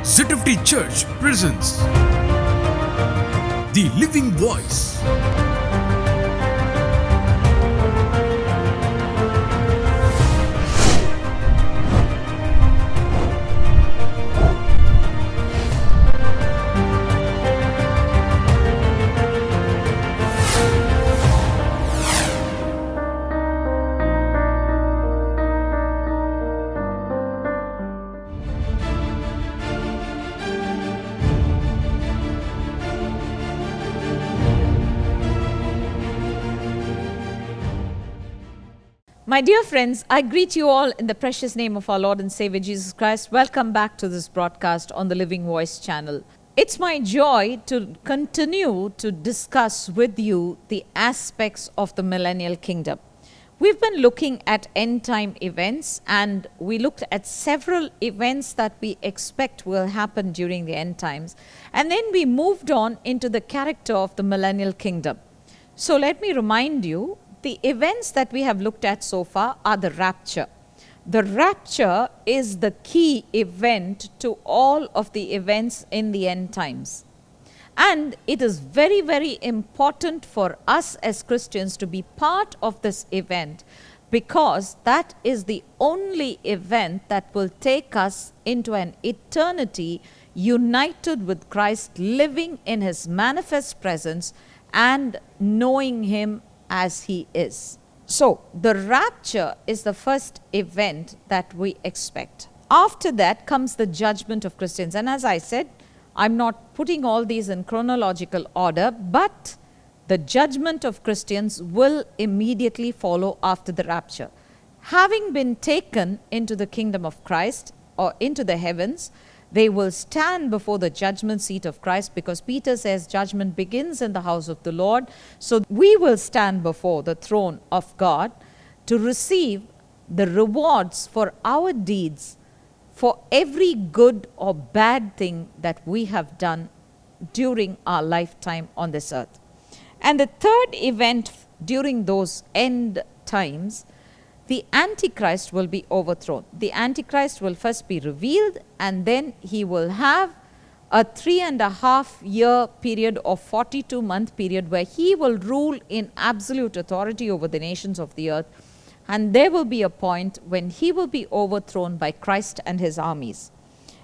ZFT Church presents The Living Voice. My dear friends, I greet you all in the precious name of our Lord and Savior Jesus Christ. Welcome back to this broadcast on the Living Voice channel. It's my joy to continue to discuss with you the aspects of the millennial kingdom. We've been looking at end time events, and we looked at several events that we expect will happen during the end times. And then we moved on into the character of the millennial kingdom. So let me remind you, the events that we have looked at so far are the rapture. The rapture is the key event to all of the events in the end times. And it is very, very important for us as Christians to be part of this event, because that is the only event that will take us into an eternity united with Christ, living in His manifest presence and knowing Him as He is. So, the rapture is the first event that we expect. After that comes the judgment of Christians. And as I said, I'm not putting all these in chronological order, but the judgment of Christians will immediately follow after the rapture. Having been taken into the kingdom of Christ or into the heavens, they will stand before the judgment seat of Christ, because Peter says judgment begins in the house of the Lord. So we will stand before the throne of God to receive the rewards for our deeds, for every good or bad thing that we have done during our lifetime on this earth. And the third event during those end times, the Antichrist will be overthrown. The Antichrist will first be revealed, and then he will have a 3.5 year period or 42-month period where he will rule in absolute authority over the nations of the earth. And there will be a point when he will be overthrown by Christ and his armies.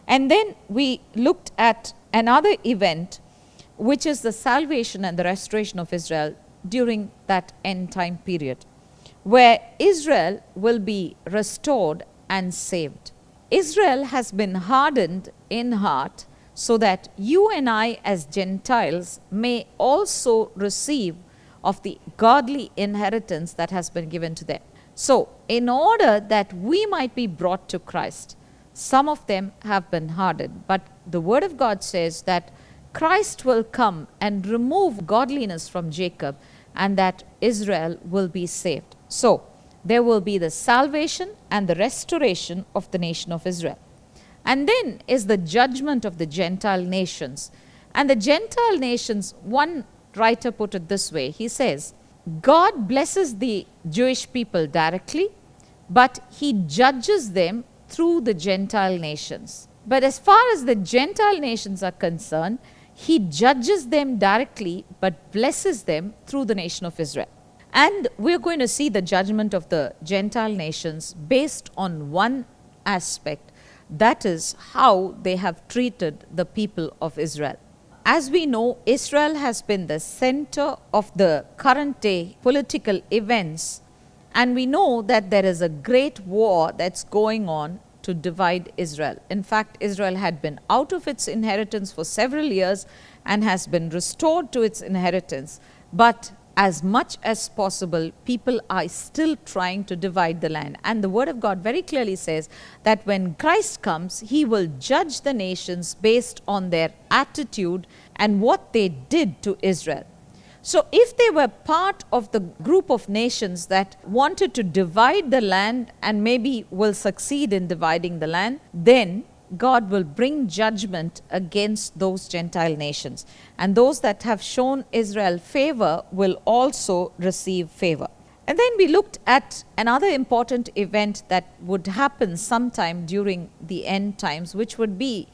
And then we looked at another event, which is the salvation and the restoration of Israel during that end time period, where Israel will be restored and saved. Israel has been hardened in heart so that you and I as Gentiles may also receive of the godly inheritance that has been given to them. So, in order that we might be brought to Christ, some of them have been hardened. But the Word of God says that Christ will come and remove godliness from Jacob, and that Israel will be saved. So, there will be the salvation and the restoration of the nation of Israel. And then is the judgment of the Gentile nations. And the Gentile nations, one writer put it this way. He says, God blesses the Jewish people directly, but He judges them through the Gentile nations. But as far as the Gentile nations are concerned, He judges them directly, but blesses them through the nation of Israel. And we're going to see the judgment of the Gentile nations based on one aspect, that is how they have treated the people of Israel. As we know, Israel has been the center of the current day political events, and we know that there is a great war that's going on to divide Israel. In fact, Israel had been out of its inheritance for several years and has been restored to its inheritance. But as much as possible, people are still trying to divide the land. And the Word of God very clearly says that when Christ comes, He will judge the nations based on their attitude and what they did to Israel. So if they were part of the group of nations that wanted to divide the land and maybe will succeed in dividing the land, then God will bring judgment against those Gentile nations. And those that have shown Israel favor will also receive favor. And then we looked at another important event that would happen sometime during the end times, which would be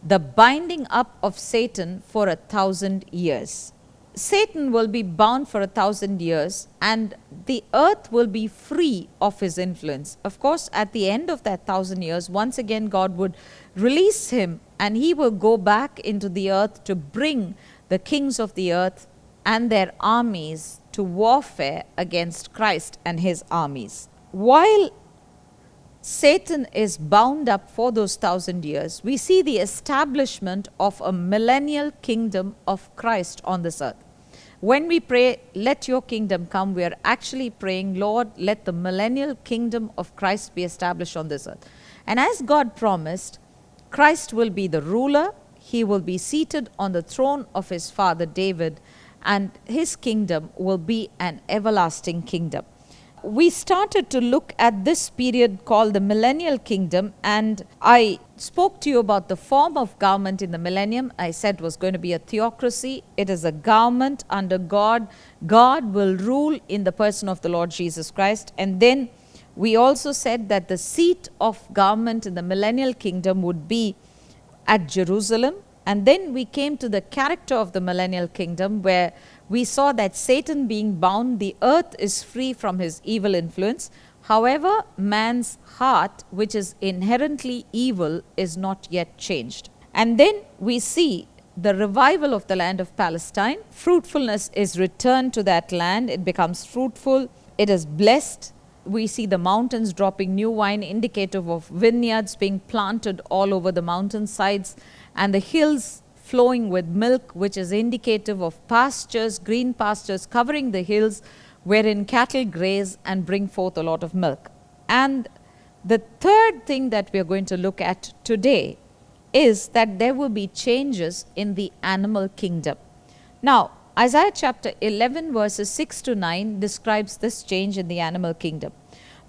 the binding up of Satan for 1,000 years. Satan will be bound for 1,000 years, and the earth will be free of his influence. Of course, at the end of that 1,000 years, once again God would release him, and he will go back into the earth to bring the kings of the earth and their armies to warfare against Christ and his armies. While Satan is bound up for those 1,000 years, we see the establishment of a millennial kingdom of Christ on this earth. When we pray, let your kingdom come, we are actually praying, Lord, let the millennial kingdom of Christ be established on this earth. And as God promised, Christ will be the ruler. He will be seated on the throne of his father David, and his kingdom will be an everlasting kingdom. We started to look at this period called the millennial kingdom, and I spoke to you about the form of government in the millennium. I said it was going to be a theocracy. It is a government under God. God will rule in the person of the Lord Jesus Christ. And then we also said that the seat of government in the millennial kingdom would be at Jerusalem. And then we came to the character of the millennial kingdom, where we saw that Satan being bound, the earth is free from his evil influence. However, man's heart, which is inherently evil, is not yet changed. And then we see the revival of the land of Palestine. Fruitfulness is returned to that land. It becomes fruitful. It is blessed. We see the mountains dropping new wine, indicative of vineyards being planted all over the mountainsides, and the hills flowing with milk, which is indicative of pastures, green pastures covering the hills, wherein cattle graze and bring forth a lot of milk. And the third thing that we are going to look at today is that there will be changes in the animal kingdom. Now, Isaiah chapter 11 verses 6 to 9 describes this change in the animal kingdom.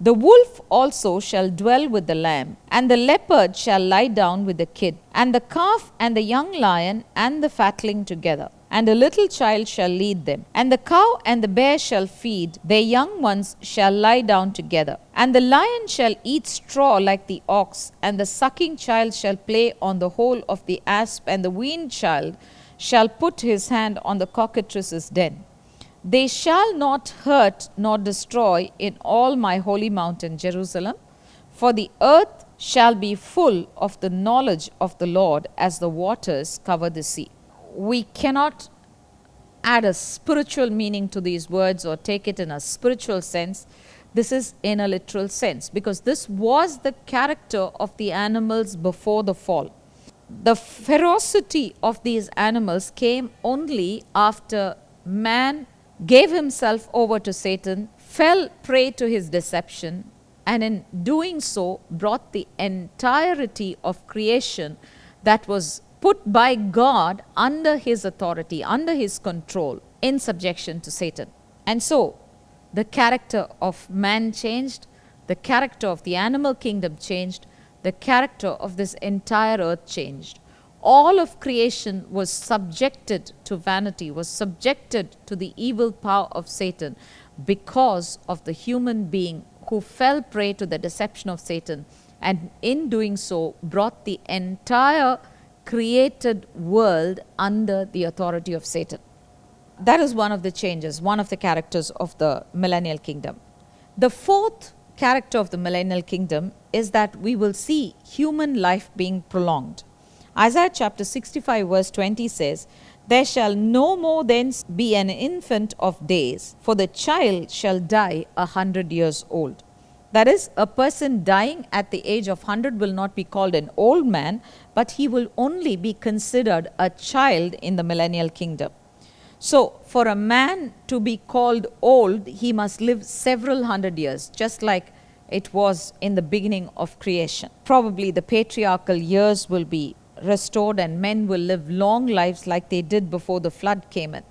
The wolf also shall dwell with the lamb, and the leopard shall lie down with the kid, and the calf and the young lion and the fatling together, and a little child shall lead them. And the cow and the bear shall feed, their young ones shall lie down together. And the lion shall eat straw like the ox, and the sucking child shall play on the hole of the asp, and the weaned child shall put his hand on the cockatrice's den. They shall not hurt nor destroy in all my holy mountain Jerusalem, for the earth shall be full of the knowledge of the Lord as the waters cover the sea. We cannot add a spiritual meaning to these words or take it in a spiritual sense. This is in a literal sense, because this was the character of the animals before the fall. The ferocity of these animals came only after man gave himself over to Satan, fell prey to his deception, and in doing so brought the entirety of creation that was put by God under his authority, under his control, in subjection to Satan. And so the character of man changed, the character of the animal kingdom changed, the character of this entire earth changed. All of creation was subjected to vanity, was subjected to the evil power of Satan because of the human being who fell prey to the deception of Satan, and in doing so brought the entire created world under the authority of Satan. That is one of the changes, one of the characters of the millennial kingdom. The fourth character of the millennial kingdom is that we will see human life being prolonged. Isaiah chapter 65 verse 20 says, "There shall no more then be an infant of days, for the child shall die 100 years old." That is, a person dying at the age of 100 will not be called an old man, but he will only be considered a child in the millennial kingdom. So, for a man to be called old, he must live several hundred years, just like it was in the beginning of creation. Probably the patriarchal years will be restored and men will live long lives like they did before the flood came in.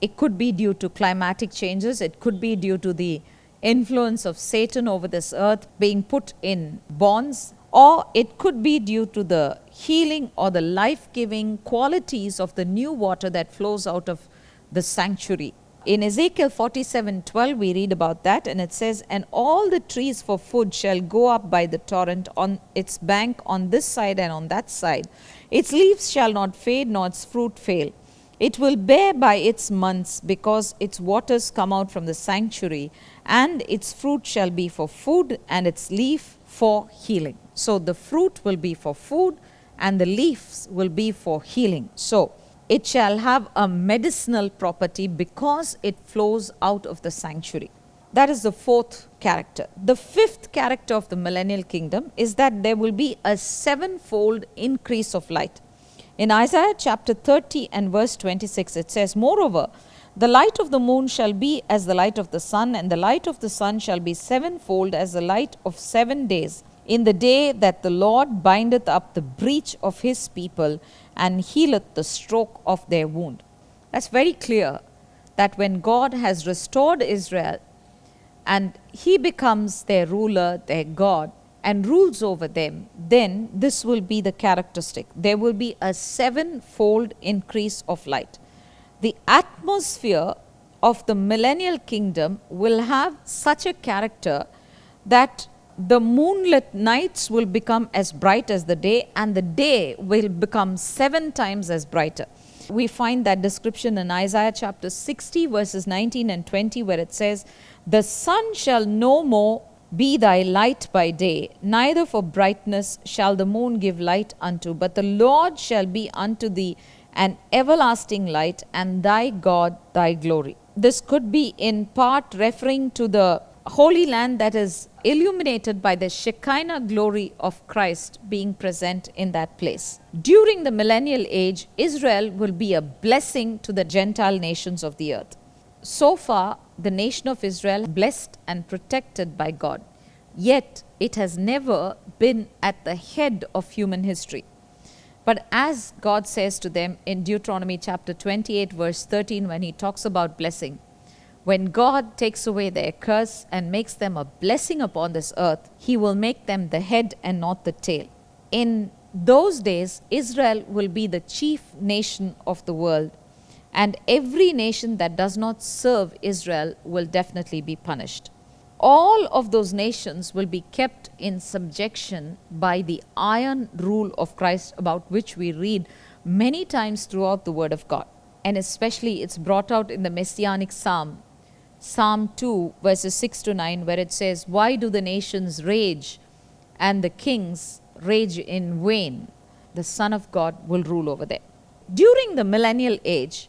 It could be due to climatic changes. It could be due to the influence of Satan over this earth being put in bonds, or it could be due to the healing or the life-giving qualities of the new water that flows out of the sanctuary. In Ezekiel 47:12, we read about that, and it says, "And all the trees for food shall go up by the torrent on its bank on this side and on that side. Its leaves shall not fade, nor its fruit fail. It will bear by its months, because its waters come out from the sanctuary, and its fruit shall be for food, and its leaf for healing." So the fruit will be for food, and the leaves will be for healing. So it shall have a medicinal property because it flows out of the sanctuary. That is the fourth character. The fifth character of the millennial kingdom is that there will be a sevenfold increase of light. In Isaiah chapter 30 and verse 26, it says, "Moreover, the light of the moon shall be as the light of the sun, and the light of the sun shall be sevenfold as the light of 7 days, in the day that the Lord bindeth up the breach of his people and healeth the stroke of their wound." That's very clear that when God has restored Israel and he becomes their ruler, their God, and rules over them, then this will be the characteristic. There will be a sevenfold increase of light. The atmosphere of the millennial kingdom will have such a character that the moonlit nights will become as bright as the day, and the day will become 7 times as brighter. We find that description in Isaiah chapter 60 verses 19 and 20, where it says, "The sun shall no more be thy light by day, neither for brightness shall the moon give light unto, but the Lord shall be unto thee an everlasting light, and thy God thy glory." This could be in part referring to the Holy Land that is illuminated by the Shekinah glory of Christ being present in that place. During the millennial age, Israel will be a blessing to the Gentile nations of the earth. So far, the nation of Israel is blessed and protected by God, yet it has never been at the head of human history. But as God says to them in Deuteronomy chapter 28 verse 13, when he talks about blessing, when God takes away their curse and makes them a blessing upon this earth, he will make them the head and not the tail. In those days, Israel will be the chief nation of the world, and every nation that does not serve Israel will definitely be punished. All of those nations will be kept in subjection by the iron rule of Christ, about which we read many times throughout the Word of God. And especially it's brought out in the Messianic Psalm, Psalm 2 verses 6 to 9, where it says, "Why do the nations rage and the kings rage in vain? The Son of God will rule over them." During the millennial age,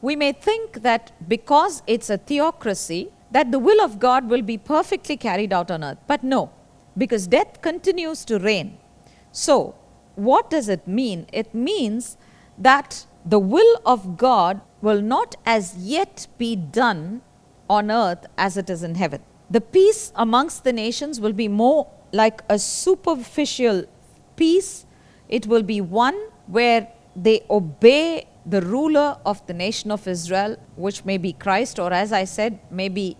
we may think that because it's a theocracy, that the will of God will be perfectly carried out on earth. But no, because death continues to reign. So, what does it mean? It means that the will of God will not as yet be done on earth as it is in heaven. The peace amongst the nations will be more like a superficial peace. It will be one where they obey the ruler of the nation of Israel, which may be Christ, or as I said, maybe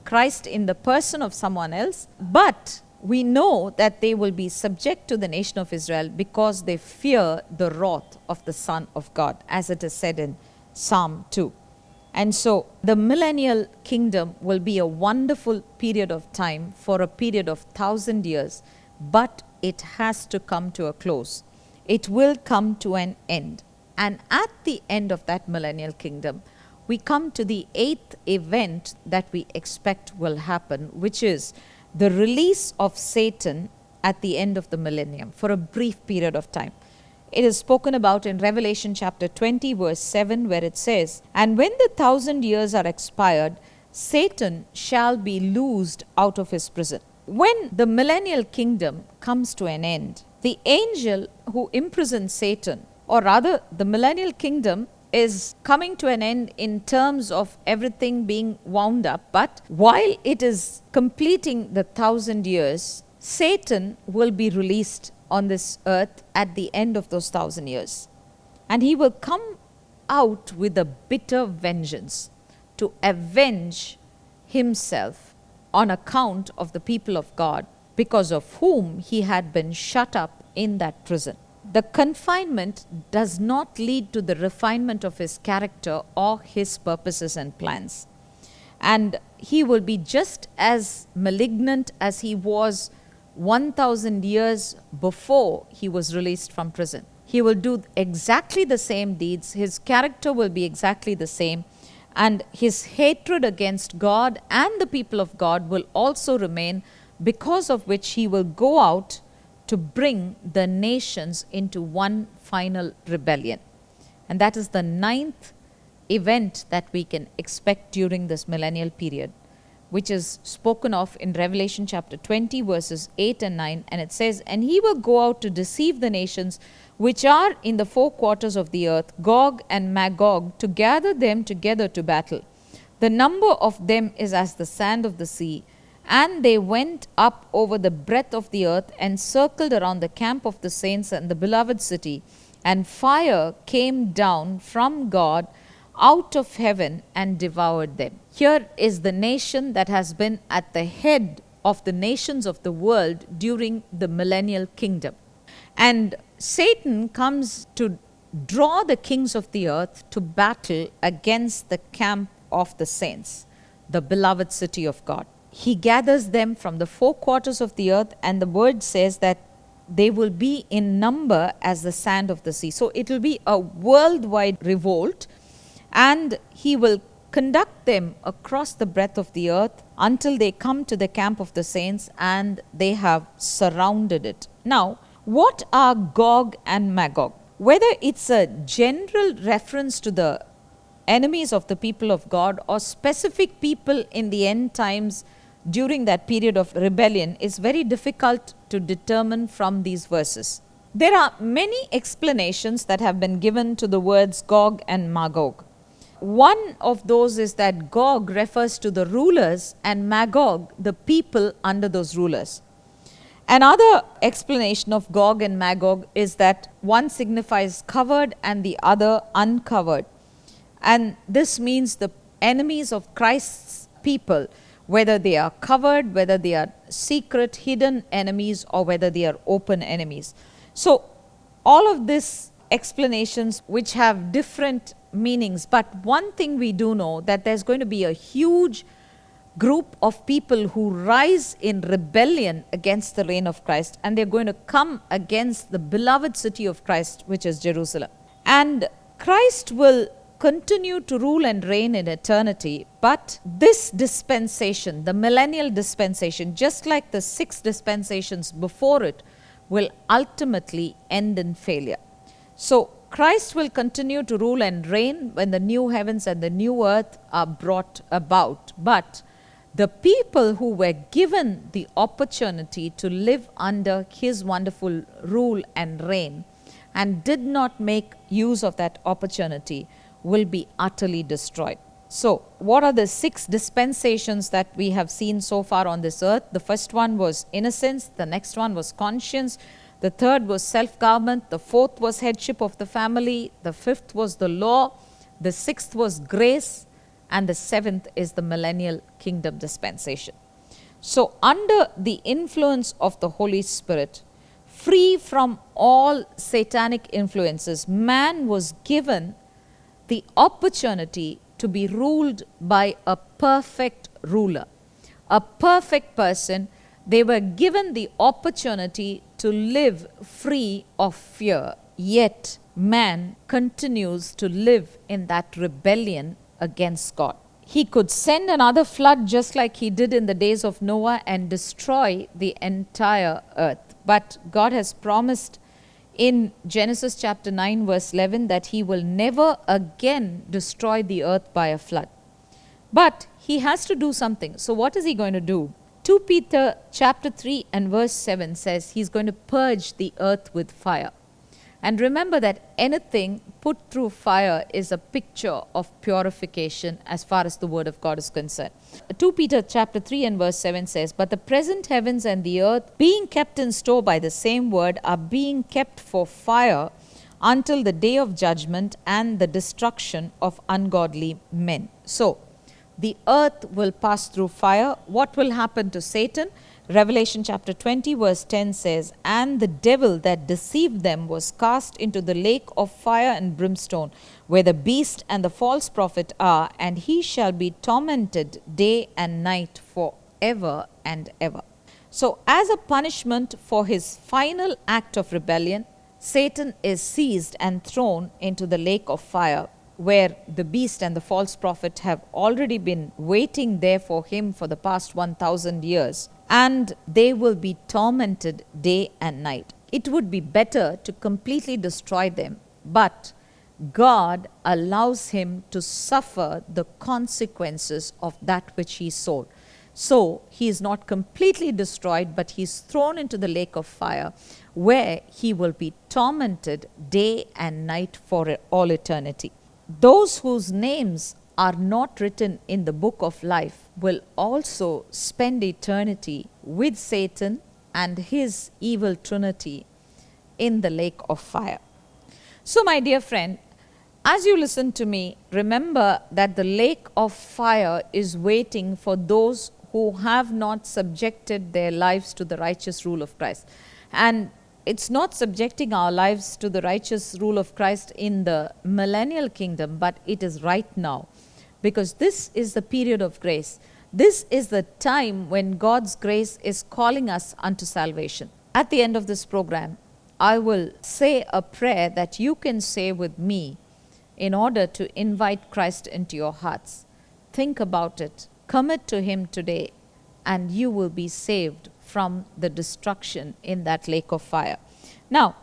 Christ in the person of someone else. But we know that they will be subject to the nation of Israel because they fear the wrath of the Son of God, as it is said in Psalm 2. And so the millennial kingdom will be a wonderful period of time for a period of 1,000 years, but it has to come to a close. It will come to an end. And at the end of that millennial kingdom, we come to the 8th event that we expect will happen, which is the release of Satan at the end of the millennium for a brief period of time. It is spoken about in Revelation chapter 20 verse 7, where it says, "And when the 1,000 years are expired, Satan shall be loosed out of his prison." When the millennial kingdom comes to an end, the angel who imprisoned Satan, or rather the millennial kingdom is coming to an end in terms of everything being wound up, but while it is completing the 1,000 years, Satan will be released on this earth at the end of those 1,000 years. And he will come out with a bitter vengeance to avenge himself on account of the people of God, because of whom he had been shut up in that prison. the confinement does not lead to the refinement of his character or his purposes and plans. And he will be just as malignant as he was 1,000 years before he was released from prison. He will do exactly the same deeds. His character will be exactly the same. And his hatred against God and the people of God will also remain, because of which he will go out to bring the nations into one final rebellion. And that is the 9th event that we can expect during this millennial period, which is spoken of in Revelation chapter 20 verses 8 and 9. And it says, "And he will go out to deceive the nations which are in the 4 quarters of the earth, Gog and Magog, to gather them together to battle. The number of them is as the sand of the sea. And they went up over the breadth of the earth and circled around the camp of the saints and the beloved city. And fire came down from God out of heaven and devoured them." Here is the nation that has been at the head of the nations of the world during the millennial kingdom. And Satan comes to draw the kings of the earth to battle against the camp of the saints, the beloved city of God. He gathers them from the 4 quarters of the earth, and the word says that they will be in number as the sand of the sea. So it will be a worldwide revolt, and he will conduct them across the breadth of the earth until they come to the camp of the saints, and they have surrounded it. Now, what are Gog and Magog? Whether it's a general reference to the enemies of the people of God or specific people in the end times during that period of rebellion is very difficult to determine from these verses. There are many explanations that have been given to the words Gog and Magog. One of those is that Gog refers to the rulers and Magog the people under those rulers. Another explanation of Gog and Magog is that one signifies covered and the other uncovered. And this means the enemies of Christ's people, whether they are covered, whether they are secret, hidden enemies, or whether they are open enemies. So all of these explanations which have different meanings, but one thing we do know, that there's going to be a huge group of people who rise in rebellion against the reign of Christ, and they're going to come against the beloved city of Christ, which is Jerusalem. And Christ will continue to rule and reign in eternity, but this dispensation, the millennial dispensation, just like the 6 dispensations before it, will ultimately end in failure. So Christ will continue to rule and reign when the new heavens and the new earth are brought about, but the people who were given the opportunity to live under his wonderful rule and reign and did not make use of that opportunity will be utterly destroyed. So, what are the 6 dispensations that we have seen so far on this earth? The first one was innocence, the next one was conscience, the third was self-government, the fourth was headship of the family, the fifth was the law, the sixth was grace, and the seventh is the millennial kingdom dispensation. So, under the influence of the Holy Spirit, free from all satanic influences, man was given the opportunity to be ruled by a perfect ruler, a perfect person. They were given the opportunity to live free of fear, yet man continues to live in that rebellion against God. He could send another flood just like he did in the days of Noah and destroy the entire earth. But God has promised in Genesis chapter 9 verse 11 that he will never again destroy the earth by a flood. But he has to do something. So what is he going to do? 2 Peter chapter 3 and verse 7 says he's going to purge the earth with fire. And remember that anything put through fire is a picture of purification as far as the word of God is concerned. 2 Peter chapter 3 and verse 7 says, "But the present heavens and the earth, being kept in store by the same word, are being kept for fire until the day of judgment and the destruction of ungodly men." So, the earth will pass through fire. What will happen to Satan? Revelation chapter 20 verse 10 says, "And the devil that deceived them was cast into the lake of fire and brimstone, where the beast and the false prophet are, and he shall be tormented day and night forever and ever." So, as a punishment for his final act of rebellion, Satan is seized and thrown into the lake of fire, where the beast and the false prophet have already been waiting there for him for the past 1000 years, and they will be tormented day and night. It would be better to completely destroy them, but God allows him to suffer the consequences of that which he sowed. So he is not completely destroyed, but he is thrown into the lake of fire, where he will be tormented day and night for all eternity. Those whose names are not written in the book of life will also spend eternity with Satan and his evil trinity in the lake of fire. So, my dear friend, as you listen to me, remember that the lake of fire is waiting for those who have not subjected their lives to the righteous rule of Christ. And it's not subjecting our lives to the righteous rule of Christ in the millennial kingdom, but it is right now. Because this is the period of grace. This is the time when God's grace is calling us unto salvation. At the end of this program, I will say a prayer that you can say with me in order to invite Christ into your hearts. Think about it. Commit to him today, and you will be saved from the destruction in that lake of fire. Now,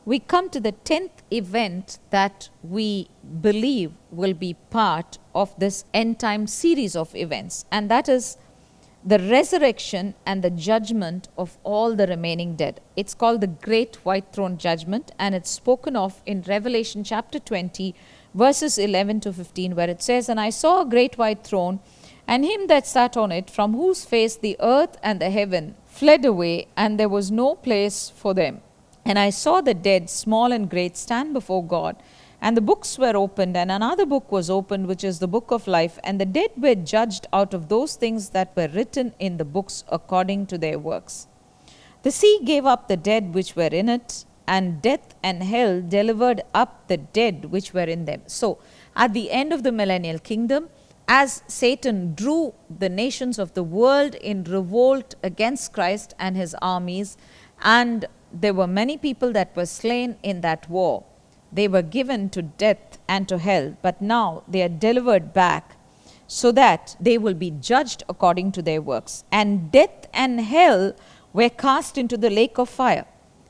we come to the 10th event that we believe will be part of this end time series of events, and that is the resurrection and the judgment of all the remaining dead. It's called the Great White Throne Judgment, and it's spoken of in Revelation chapter 20, verses 11 to 15, where it says, "And I saw a great white throne, and him that sat on it, from whose face the earth and the heaven fled away, and there was no place for them. And I saw the dead, small and great, stand before God, and the books were opened, and another book was opened, which is the book of life, and the dead were judged out of those things that were written in the books according to their works. The sea gave up the dead which were in it, and death and hell delivered up the dead which were in them." So, at the end of the millennial kingdom, as Satan drew the nations of the world in revolt against Christ and his armies, and there were many people that were slain in that war. They were given to death and to hell, but now they are delivered back so that they will be judged according to their works. And death and hell were cast into the lake of fire.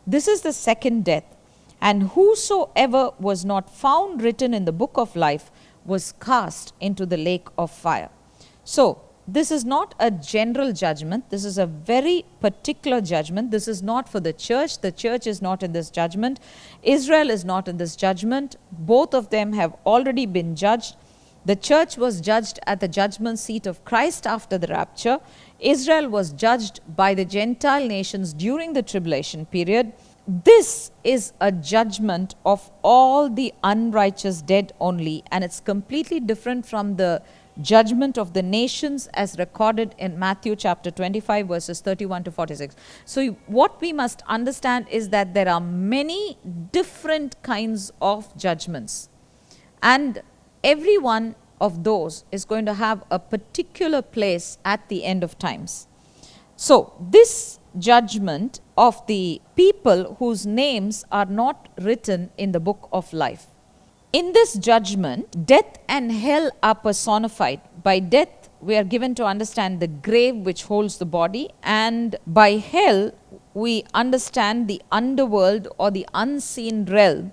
This is the second death. And whosoever was not found written in the book of life was cast into the lake of fire. So, this is not a general judgment. This is a very particular judgment. This is not for the church. The church is not in this judgment. Israel is not in this judgment. Both of them have already been judged. The church was judged at the judgment seat of Christ after the rapture. Israel was judged by the Gentile nations during the tribulation period. This is a judgment of all the unrighteous dead only, and it's completely different from the judgment of the nations as recorded in Matthew chapter 25 verses 31 to 46. So what we must understand is that there are many different kinds of judgments, and every one of those is going to have a particular place at the end of times. So this judgment of the people whose names are not written in the book of life. In this judgment, death and hell are personified. By death, we are given to understand the grave which holds the body, and by hell, we understand the underworld or the unseen realm,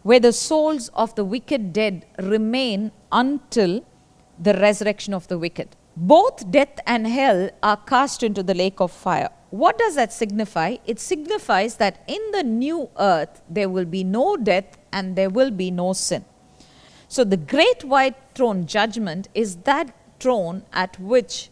where the souls of the wicked dead remain until the resurrection of the wicked. Both death and hell are cast into the lake of fire. What does that signify? It signifies that in the new earth, there will be no death and there will be no sin. So the great white throne judgment is that throne at which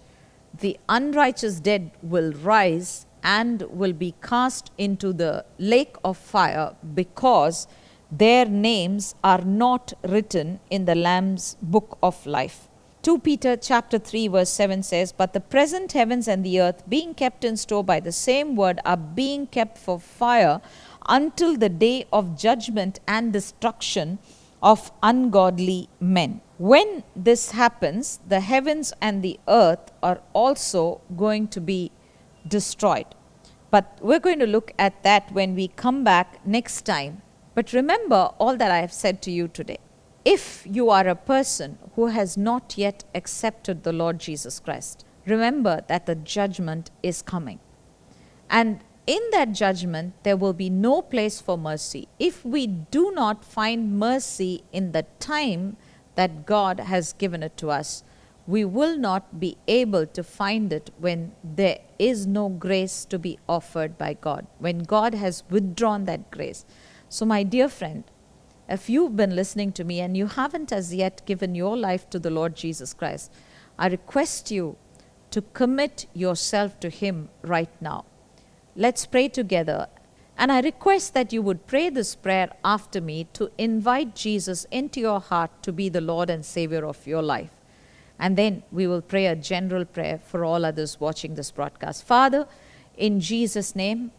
the unrighteous dead will rise and will be cast into the lake of fire because their names are not written in the Lamb's book of life. 2 Peter chapter 3 verse 7 says, "But the present heavens and the earth, being kept in store by the same word, are being kept for fire until the day of judgment and destruction of ungodly men." When this happens, the heavens and the earth are also going to be destroyed. But we're going to look at that when we come back next time. But remember all that I have said to you today. If you are a person who has not yet accepted the Lord Jesus Christ, remember that the judgment is coming. And in that judgment, there will be no place for mercy. If we do not find mercy in the time that God has given it to us, we will not be able to find it when there is no grace to be offered by God, when God has withdrawn that grace. So, my dear friend, if you've been listening to me and you haven't as yet given your life to the Lord Jesus Christ, I request you to commit yourself to Him right now. Let's pray together. And I request that you would pray this prayer after me to invite Jesus into your heart to be the Lord and Savior of your life. And then we will pray a general prayer for all others watching this broadcast. Father, in Jesus' name,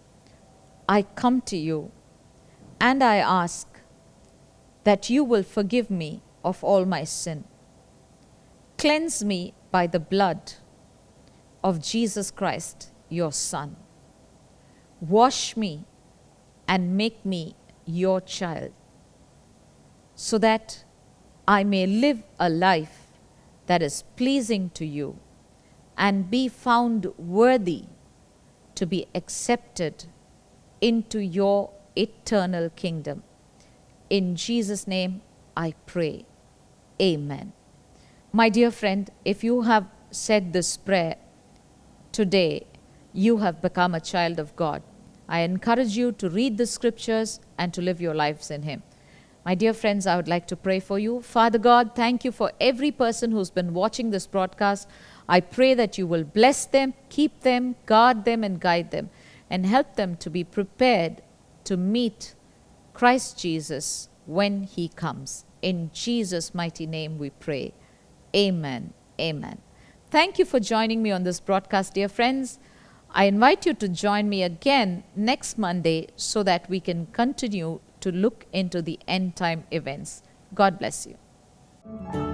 I come to you and I ask that you will forgive me of all my sin. Cleanse me by the blood of Jesus Christ, your Son. Wash me and make me your child, so that I may live a life that is pleasing to you and be found worthy to be accepted into your eternal kingdom. In Jesus' name I pray. Amen. My dear friend, if you have said this prayer today, you have become a child of God. I encourage you to read the scriptures and to live your lives in Him. My dear friends, I would like to pray for you. Father God, thank you for every person who's been watching this broadcast. I pray that you will bless them, keep them, guard them, and guide them, and help them to be prepared to meet Christ Jesus when He comes. In Jesus' mighty name we pray. Amen. Amen. Thank you for joining me on this broadcast, dear friends. I invite you to join me again next Monday so that we can continue to look into the end time events. God bless you.